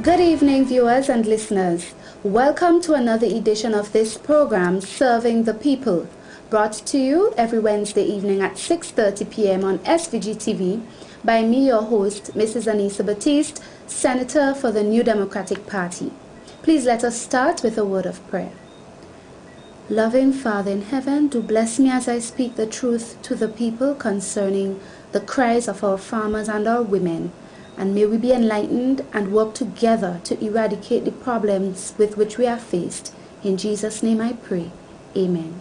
Good evening, viewers and listeners. Welcome to another edition of this program, Serving the People, brought to you every Wednesday evening at 6:30 p.m. on SVG TV by me, your host, Mrs. Anissa Batiste, Senator for the New Democratic Party. Please let us start with a word of prayer. Loving Father in heaven, do bless me as I speak the truth to the people concerning the cries of our farmers and our women. And may we be enlightened and work together to eradicate the problems with which we are faced. In Jesus' name I pray. Amen.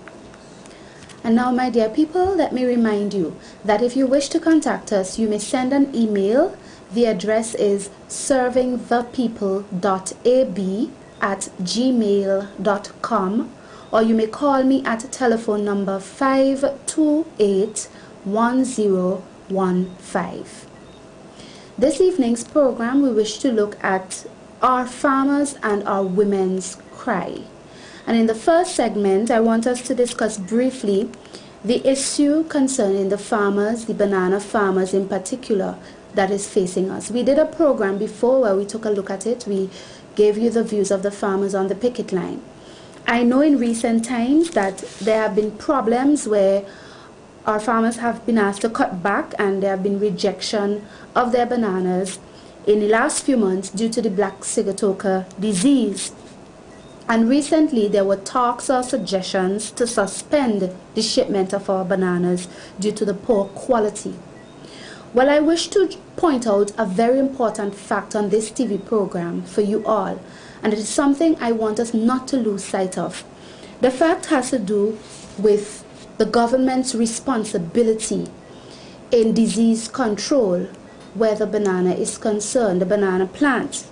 And now, my dear people, let me remind you that if you wish to contact us, you may send an email. The address is servingthepeople.ab@gmail.com, or you may call me at telephone number 528-1015. This evening's program, we wish to look at our farmers and our women's cry. And in the first segment, I want us to discuss briefly the issue concerning the farmers, the banana farmers in particular, that is facing us. We did a program before where we took a look at it. We gave you the views of the farmers on the picket line. I know in recent times that there have been problems where our farmers have been asked to cut back, and there have been rejection of their bananas in the last few months due to the black sigatoka disease. And recently there were talks or suggestions to suspend the shipment of our bananas due to the poor quality. Well, I wish to point out a very important fact on this TV program for you all, and it is something I want us not to lose sight of. The fact has to do with the government's responsibility in disease control where the banana is concerned, the banana plant.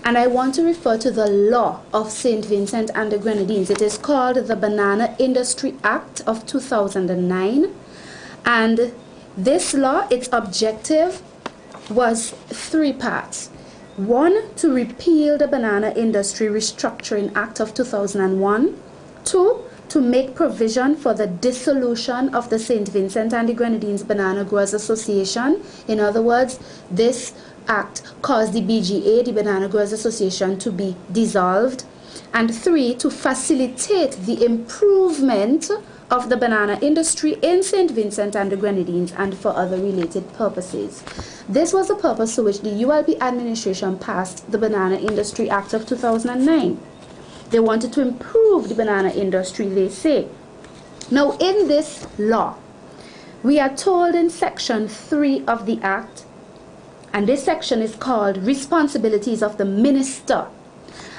And I want to refer to the law of St. Vincent and the Grenadines. It is called the Banana Industry Act of 2009. And this law, its objective was three parts. One, to repeal the Banana Industry Restructuring Act of 2001. Two, to make provision for the dissolution of the St. Vincent and the Grenadines Banana Growers Association. In other words, this act caused the BGA, the Banana Growers Association, to be dissolved. And three, to facilitate the improvement of the banana industry in St. Vincent and the Grenadines and for other related purposes. This was the purpose to which the ULP administration passed the Banana Industry Act of 2009. They wanted to improve the banana industry, they say. Now, in this law, we are told in Section 3 of the Act, and this section is called Responsibilities of the Minister.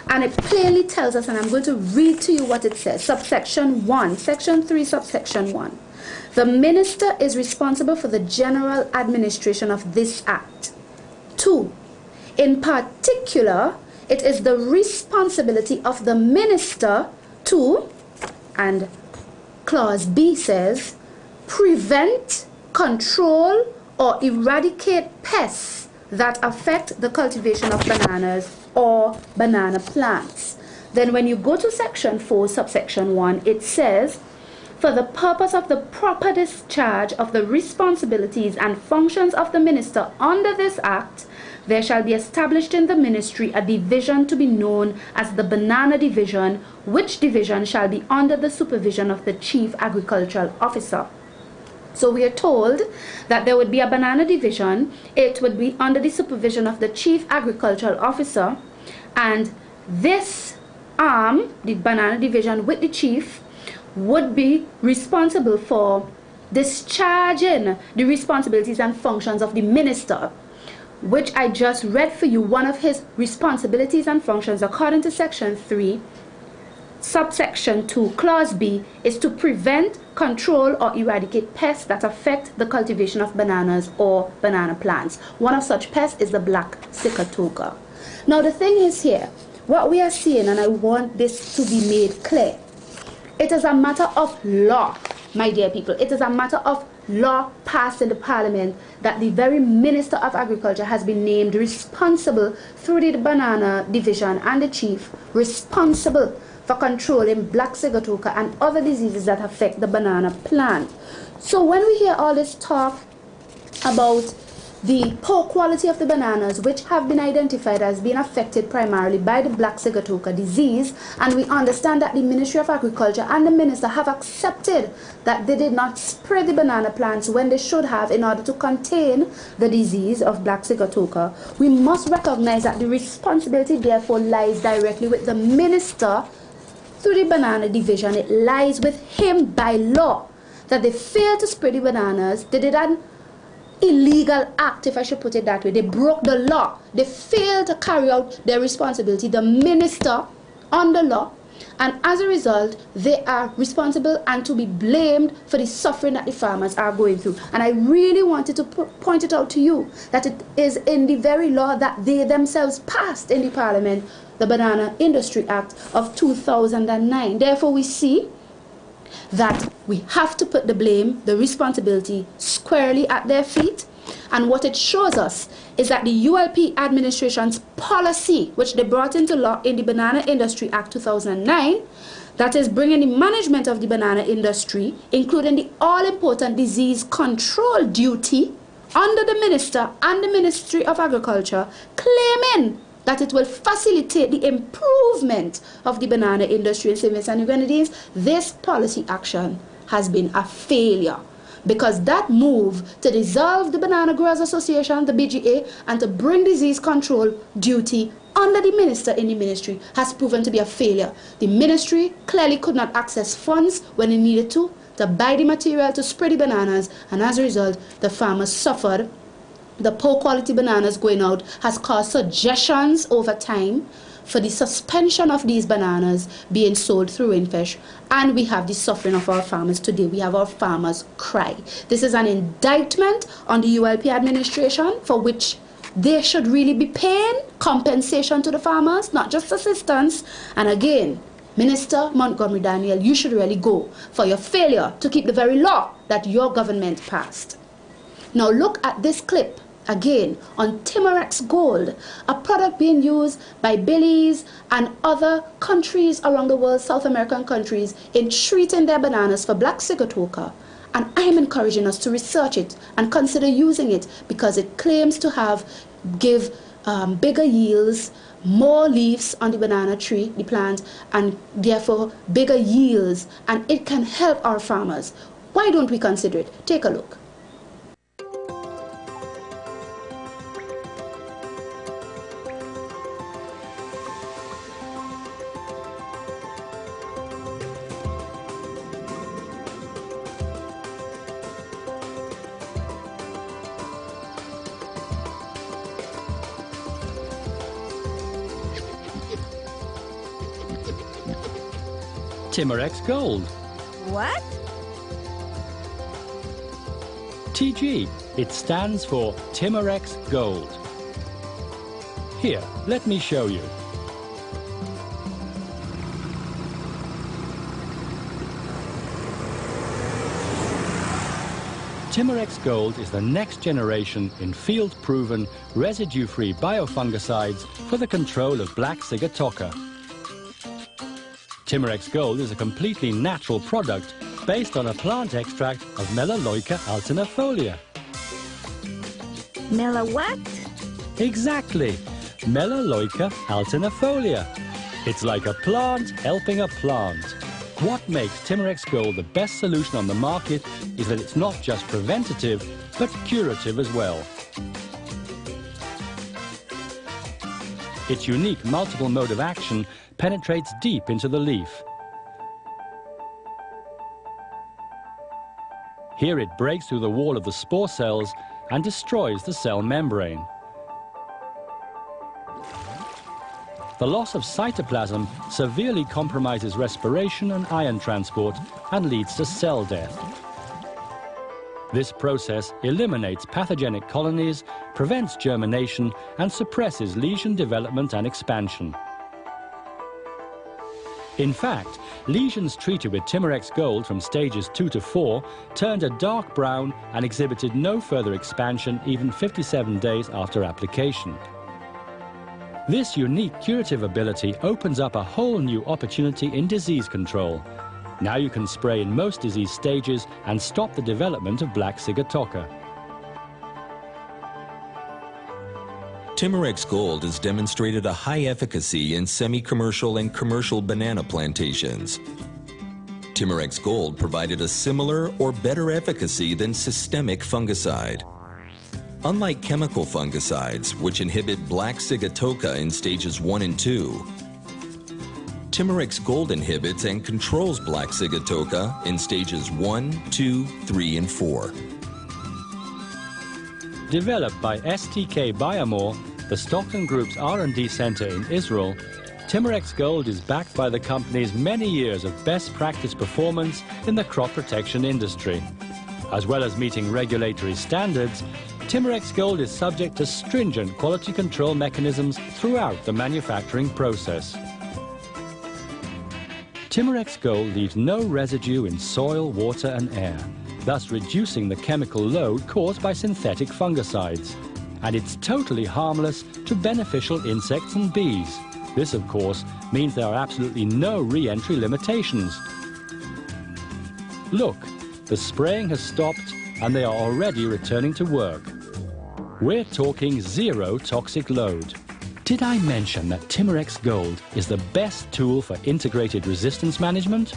And it plainly tells us, and I'm going to read to you what it says. Subsection 1, Section 3, Subsection 1. The Minister is responsible for the general administration of this Act. 2. In particular, it is the responsibility of the minister to, and clause B says, prevent, control, or eradicate pests that affect the cultivation of bananas or banana plants. Then when you go to Section 4, Subsection 1, it says, for the purpose of the proper discharge of the responsibilities and functions of the minister under this Act, there shall be established in the ministry a division to be known as the Banana Division, which division shall be under the supervision of the Chief Agricultural Officer. So we are told that there would be a Banana Division. It would be under the supervision of the Chief Agricultural Officer, and this arm, the Banana Division with the Chief, would be responsible for discharging the responsibilities and functions of the minister, which I just read for you. One of his responsibilities and functions, according to Section 3, Subsection 2, Clause B, is to prevent, control, or eradicate pests that affect the cultivation of bananas or banana plants. One of such pests is the black sigatoka. Now the thing is here, what we are seeing, and I want this to be made clear, it is a matter of law, my dear people. It is a matter of law passed in the Parliament that the very Minister of Agriculture has been named responsible through the Banana Division and the Chief responsible for controlling black sigatoka and other diseases that affect the banana plant. So when we hear all this talk about the poor quality of the bananas, which have been identified as being affected primarily by the black sigatoka disease, and we understand that the Ministry of Agriculture and the minister have accepted that they did not spray the banana plants when they should have in order to contain the disease of black sigatoka, we must recognize that the responsibility therefore lies directly with the minister through the banana division. It lies with him by law that they failed to spray the bananas. They did an illegal act, if I should put it that way. They broke the law. They failed to carry out their responsibility, the minister, on the law, and as a result they are responsible and to be blamed for the suffering that the farmers are going through. And I really wanted to point it out to you that it is in the very law that they themselves passed in the parliament, the Banana Industry Act of 2009. Therefore we see that we have to put the blame, the responsibility, squarely at their feet. And what it shows us is that the ULP administration's policy, which they brought into law in the Banana Industry Act 2009, that is bringing the management of the banana industry, including the all-important disease control duty, under the minister and the Ministry of Agriculture, claiming that it will facilitate the improvement of the banana industry in St. Vincent and the Grenadines. This policy action has been a failure, because that move to dissolve the Banana Growers Association, the BGA, and to bring disease control duty under the minister in the ministry has proven to be a failure. The ministry clearly could not access funds when it needed to buy the material to spray the bananas, and as a result the farmers suffered. The poor quality bananas going out has caused suggestions over time for the suspension of these bananas being sold through Infish, and we have the suffering of our farmers today. We have our farmers cry. This is an indictment on the ULP administration, for which they should really be paying compensation to the farmers, not just assistance. And again, Minister Montgomery Daniel, you should really go for your failure to keep the very law that your government passed. Now look at this clip again on Timurex Gold, a product being used by Belize and other countries around the world, South American countries, in treating their bananas for black sigatoka. And I'm encouraging us to research it and consider using it, because it claims to give bigger yields, more leaves on the banana tree, the plant, and therefore bigger yields, and it can help our farmers. Why don't we consider it? Take a look. Timurex Gold. What? TG. It stands for Timurex Gold. Here, let me show you. Timurex Gold is the next generation in field-proven, residue-free biofungicides for the control of black sigatoka. Timurex Gold is a completely natural product based on a plant extract of Melaleuca alternifolia. Mela what? Exactly, Melaleuca alternifolia. It's like a plant helping a plant. What makes Timurex Gold the best solution on the market is that it's not just preventative, but curative as well. Its unique multiple mode of action penetrates deep into the leaf. Here it breaks through the wall of the spore cells and destroys the cell membrane. The loss of cytoplasm severely compromises respiration and ion transport and leads to cell death. This process eliminates pathogenic colonies, prevents germination, and suppresses lesion development and expansion. In fact, lesions treated with Timurex Gold from stages 2 to 4 turned a dark brown and exhibited no further expansion even 57 days after application. This unique curative ability opens up a whole new opportunity in disease control. Now you can spray in most disease stages and stop the development of black sigatoka. Timurex Gold has demonstrated a high efficacy in semi-commercial and commercial banana plantations. Timurex Gold provided a similar or better efficacy than systemic fungicide. Unlike chemical fungicides, which inhibit black sigatoka in stages 1 and 2, Timurex Gold inhibits and controls black sigatoka in stages 1, 2, 3, and 4. Developed by STK Biomore, the Stockton Group's R&D center in Israel, Timurex Gold is backed by the company's many years of best practice performance in the crop protection industry. As well as meeting regulatory standards, Timurex Gold is subject to stringent quality control mechanisms throughout the manufacturing process. Timurex Gold leaves no residue in soil, water and air, thus reducing the chemical load caused by synthetic fungicides. And it's totally harmless to beneficial insects and bees. This, of course, means there are absolutely no re-entry limitations. Look, the spraying has stopped and they are already returning to work. We're talking zero toxic load. Did I mention that Timurex Gold is the best tool for integrated resistance management?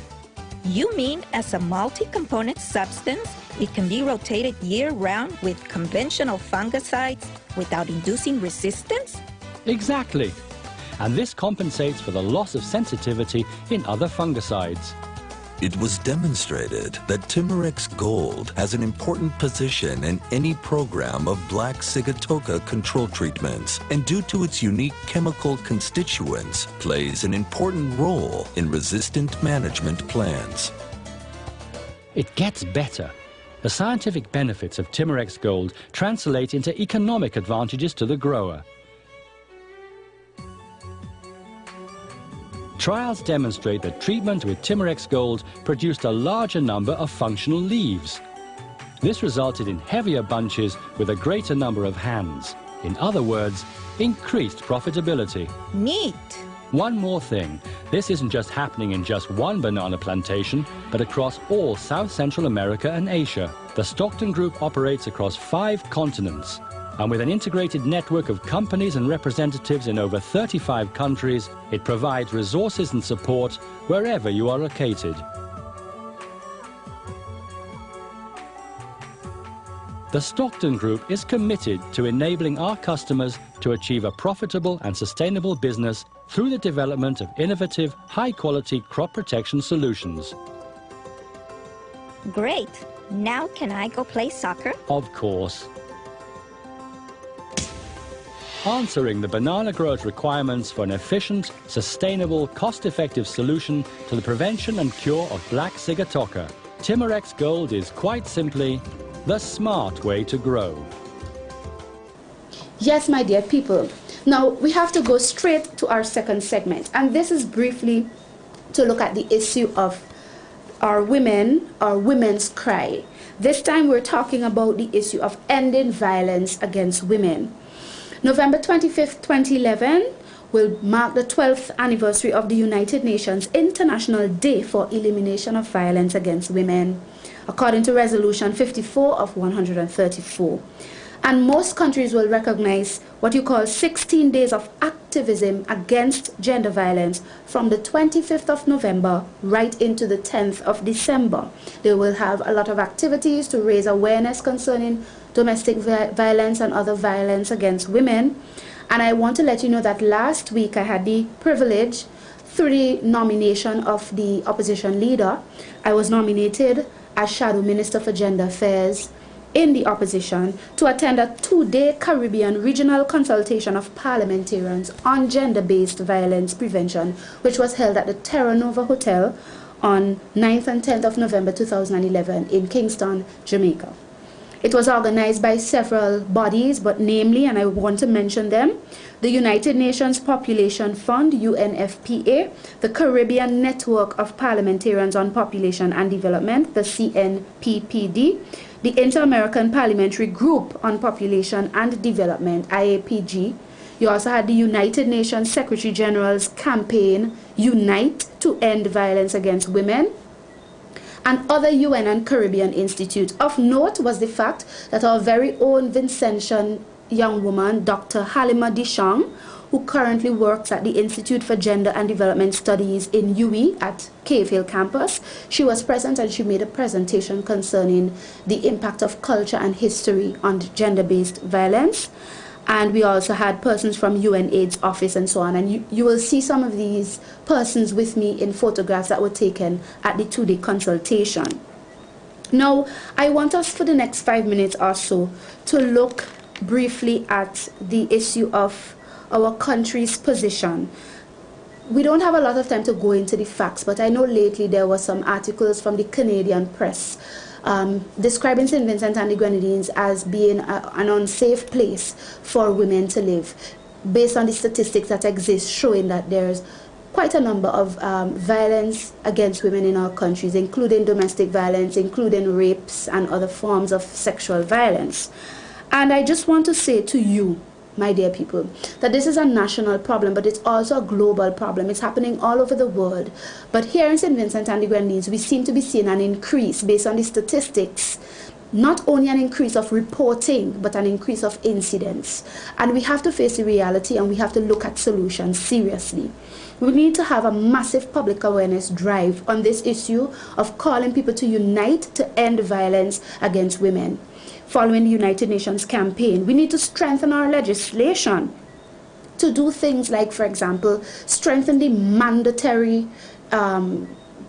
You mean as a multi-component substance, it can be rotated year-round with conventional fungicides without inducing resistance? Exactly. And this compensates for the loss of sensitivity in other fungicides. It was demonstrated that Timurex Gold has an important position in any program of black sigatoka control treatments, and due to its unique chemical constituents, plays an important role in resistant management plans. It gets better. The scientific benefits of Timurex Gold translate into economic advantages to the grower. Trials demonstrate that treatment with Timurex Gold produced a larger number of functional leaves. This resulted in heavier bunches with a greater number of hands. In other words, increased profitability. Neat. One more thing, this isn't just happening in just one banana plantation, but across all South Central America and Asia. The Stockton Group operates across 5 continents. And with an integrated network of companies and representatives in over 35 countries, it provides resources and support wherever you are located. The Stockton Group is committed to enabling our customers to achieve a profitable and sustainable business through the development of innovative, high-quality crop protection solutions. Great. Now can I go play soccer? Of course. Answering the banana growers' requirements for an efficient, sustainable, cost-effective solution to the prevention and cure of black sigatoka, Timurex Gold is quite simply the smart way to grow. Yes, my dear people. Now we have to go straight to our second segment, and this is briefly to look at the issue of our women's cry. This time we're talking about the issue of ending violence against women. November 25th, 2011 will mark the 12th anniversary of the United Nations International Day for Elimination of Violence Against Women, according to Resolution 54 of 134. And most countries will recognize what you call 16 days of activism against gender violence from the 25th of November right into the 10th of December. They will have a lot of activities to raise awareness concerning domestic violence and other violence against women. And I want to let you know that last week I had the privilege, through the nomination of the opposition leader, I was nominated as Shadow Minister for Gender Affairs in the opposition to attend a 2-day Caribbean regional consultation of parliamentarians on gender-based violence prevention, which was held at the Terra Nova Hotel on 9th and 10th of November 2011 in Kingston, Jamaica. It was organized by several bodies, but namely, and I want to mention them, the United Nations Population Fund, UNFPA, the Caribbean Network of Parliamentarians on Population and Development, the CNPPD, the Inter-American Parliamentary Group on Population and Development, IAPG. You also had the United Nations Secretary General's campaign, Unite to End Violence Against Women, and other UN and Caribbean institutes. Of note was the fact that our very own Vincentian young woman, Dr. Halima Dishang, who currently works at the Institute for Gender and Development Studies in UWI at Cave Hill campus. She was present and she made a presentation concerning the impact of culture and history on gender-based violence. And we also had persons from UNAIDS office and so on. And you will see some of these persons with me in photographs that were taken at the 2-day consultation. Now, I want us for the next 5 minutes or so to look briefly at the issue of our country's position. We don't have a lot of time to go into the facts, but I know lately there were some articles from the Canadian press describing St. Vincent and the Grenadines as being an unsafe place for women to live, based on the statistics that exist showing that there's quite a number of violence against women in our countries, including domestic violence, including rapes and other forms of sexual violence. And I just want to say to you, my dear people, that this is a national problem, but it's also a global problem. It's happening all over the world. But here in St. Vincent and the Grenadines, we seem to be seeing an increase based on the statistics, not only an increase of reporting, but an increase of incidents. And we have to face the reality and we have to look at solutions seriously. We need to have a massive public awareness drive on this issue of calling people to unite to end violence against women. Following the United Nations campaign, we need to strengthen our legislation to do things like, for example, strengthen the mandatory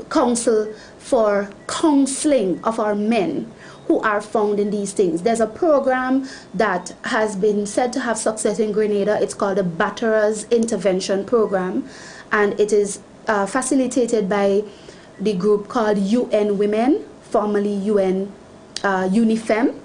council for counseling of our men who are found in these things. There's a program that has been said to have success in Grenada. It's called the Batterers Intervention Program, and it is facilitated by the group called UN Women, formerly UN UNIFEM,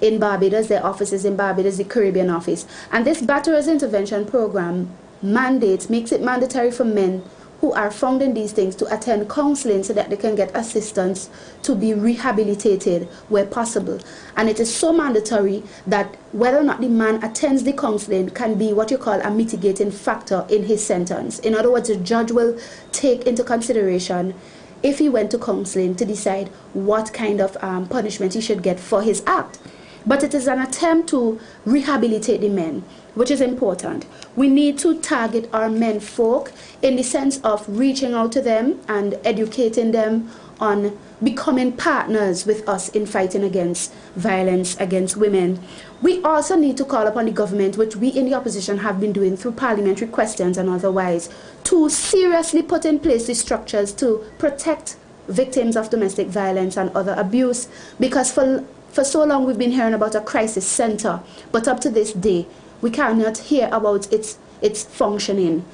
in Barbados. Their office is in Barbados, the Caribbean office. And this Batterers Intervention Program makes it mandatory for men who are found in these things to attend counseling so that they can get assistance to be rehabilitated where possible. And it is so mandatory that whether or not the man attends the counseling can be what you call a mitigating factor in his sentence. In other words, the judge will take into consideration, if he went to counseling, to decide what kind of punishment he should get for his act. But it is an attempt to rehabilitate the men, which is important. We need to target our men folk in the sense of reaching out to them and educating them on becoming partners with us in fighting against violence against women. We also need to call upon the government, which we in the opposition have been doing through parliamentary questions and otherwise, to seriously put in place the structures to protect victims of domestic violence and other abuse, because for so long we've been hearing about a crisis center, but up to this day we cannot hear about its functioning.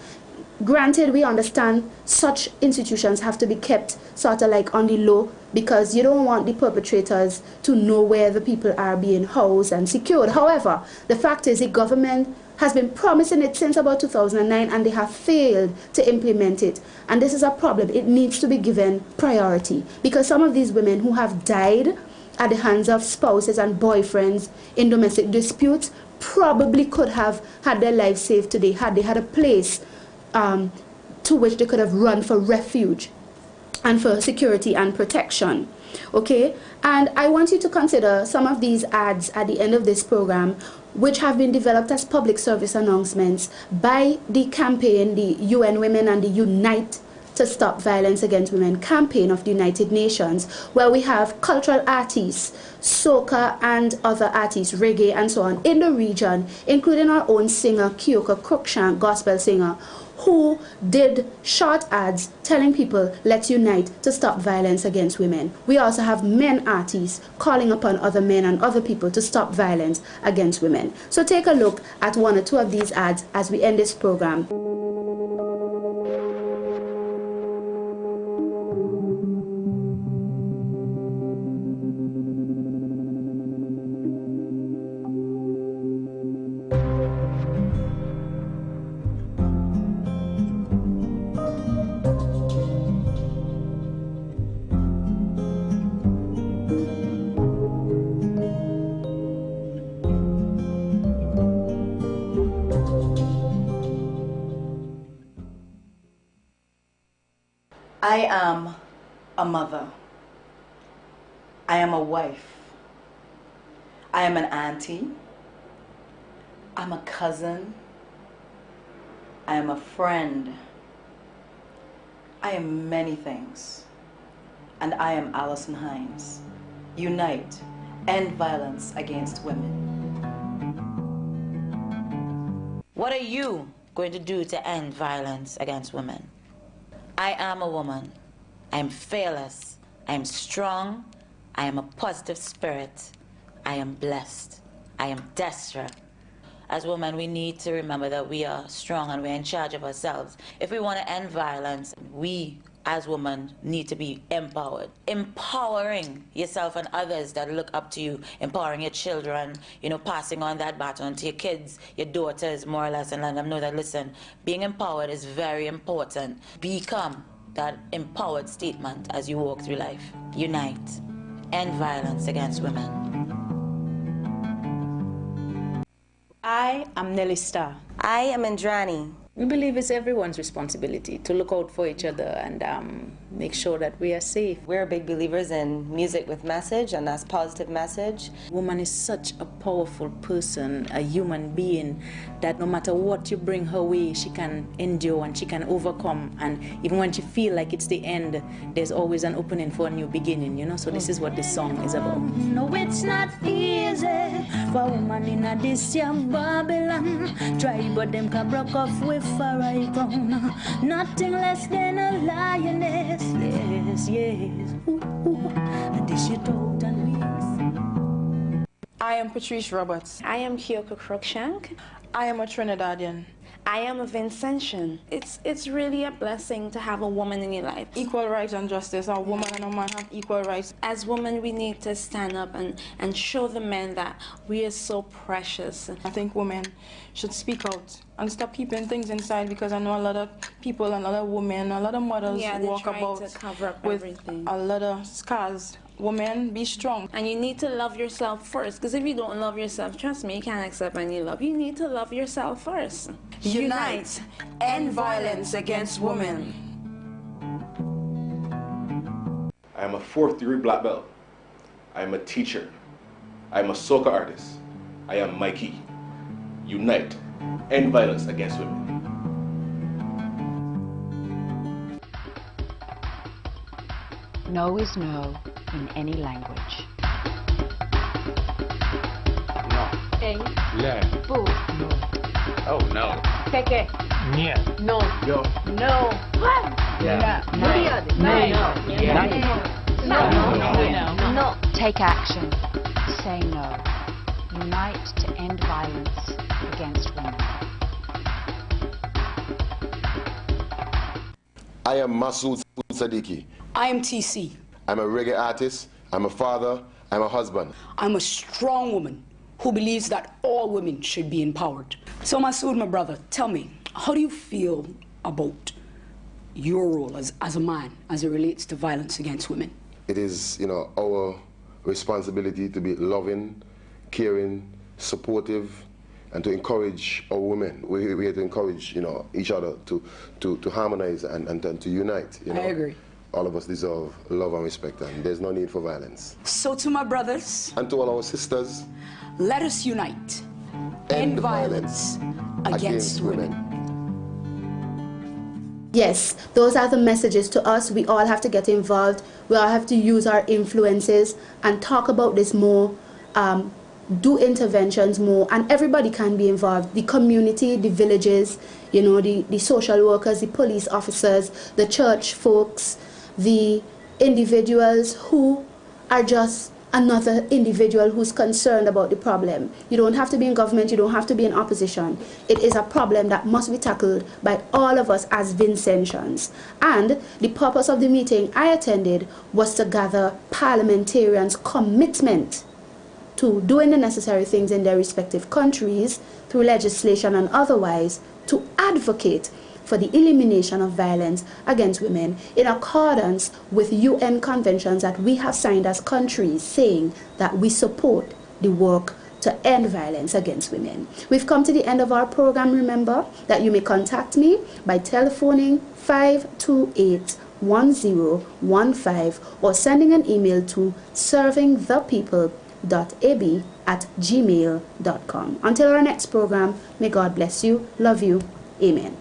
Granted, we understand such institutions have to be kept sort of like on the low, because you don't want the perpetrators to know where the people are being housed and secured. However, the fact is the government has been promising it since about 2009 and they have failed to implement it. And this is a problem. It needs to be given priority, because some of these women who have died at the hands of spouses and boyfriends in domestic disputes probably could have had their lives saved today had they had a place to which they could have run for refuge and for security and protection. Okay, and I want you to consider some of these ads at the end of this program, which have been developed as public service announcements by the campaign, the UN Women and the Unite to Stop Violence Against Women campaign of the United Nations, where we have cultural artists, soca and other artists, reggae and so on, in the region, including our own singer, Kiyoko Cruikshank, gospel singer, who did short ads telling people, let's unite to stop violence against women. We also have men artists calling upon other men and other people to stop violence against women. So take a look at one or two of these ads as we end this program. I am a mother. I am a wife. I am an auntie. I'm a cousin. I am a friend. I am many things. And I am Allison Hines. Unite, end violence against women. What are you going to do to end violence against women? I am a woman. I am fearless. I am strong. I am a positive spirit. I am blessed. I am desperate. As women, we need to remember that we are strong and we're in charge of ourselves. If we want to end violence, we as women need to be empowered. Empowering yourself and others that look up to you, empowering your children, passing on that baton to your kids, your daughters, more or less, and letting them know that, listen, being empowered is very important. Become that empowered statement as you walk through life. Unite. End violence against women. I am Nelly Starr. I am Andrani. We believe it's everyone's responsibility to look out for each other and make sure that we are safe. We're big believers in music with message, and that's positive message. Woman is such a powerful person, a human being, that no matter what you bring her way, she can endure and she can overcome. And even when she feels like it's the end, there's always an opening for a new beginning, So this is what this song is about. No, it's not easy for a woman in a this young Babylon. Try, but them can broke off with far right ground. Nothing less than a lioness. Yes, yes. Ooh, ooh. And dish it out and mix. I am Patrice Roberts. I am Kyoko Cruikshank. I am a Trinidadian. I am a Vincentian. It's really a blessing to have a woman in your life. Equal rights and justice. A woman and a man have equal rights. As women, we need to stand up and show the men that we are so precious. I think women should speak out and stop keeping things inside, because I know a lot of people and a lot of women, a lot of mothers walk about to cover up with everything. a lot of scars. Women, be strong. And you need to love yourself first, because if you don't love yourself, trust me, you can't accept any love. You need to love yourself first. Unite, end violence against women. I am a 4th degree black belt. I am a teacher. I am a soca artist. I am Mikey. Unite, end violence against women. No is no in any language. No. En. Le. Bu. No. Oh no. Teke. Nie. No. Yo. No. What? Yeah. No. No. Take action. Say no. Unite to end violence against women. I am Masood Sadiqi. I am TC. I'm a reggae artist, I'm a father, I'm a husband. I'm a strong woman who believes that all women should be empowered. So Masood, my brother, tell me, how do you feel about your role as a man as it relates to violence against women? It is, our responsibility to be loving, caring, supportive, and to encourage our women. We're here to encourage, each other to harmonize and to unite. I agree. All of us deserve love and respect, and there's no need for violence. So to my brothers, and to all our sisters, let us unite. End violence against women. Yes, those are the messages to us. We all have to get involved. We all have to use our influences and talk about this more, do interventions more, and everybody can be involved. The community, the villages, the social workers, the police officers, the church folks, the individuals who are just another individual who's concerned about the problem. You don't have to be in government, you don't have to be in opposition. It is a problem that must be tackled by all of us as Vincentians. And the purpose of the meeting I attended was to gather parliamentarians' commitment to doing the necessary things in their respective countries through legislation and otherwise to advocate for the elimination of violence against women in accordance with UN conventions that we have signed as countries, saying that we support the work to end violence against women. We've come to the end of our program. Remember that you may contact me by telephoning 528-1015 or sending an email to servingthepeople cry.ab@gmail.com. Until our next program, may God bless you, love you, amen.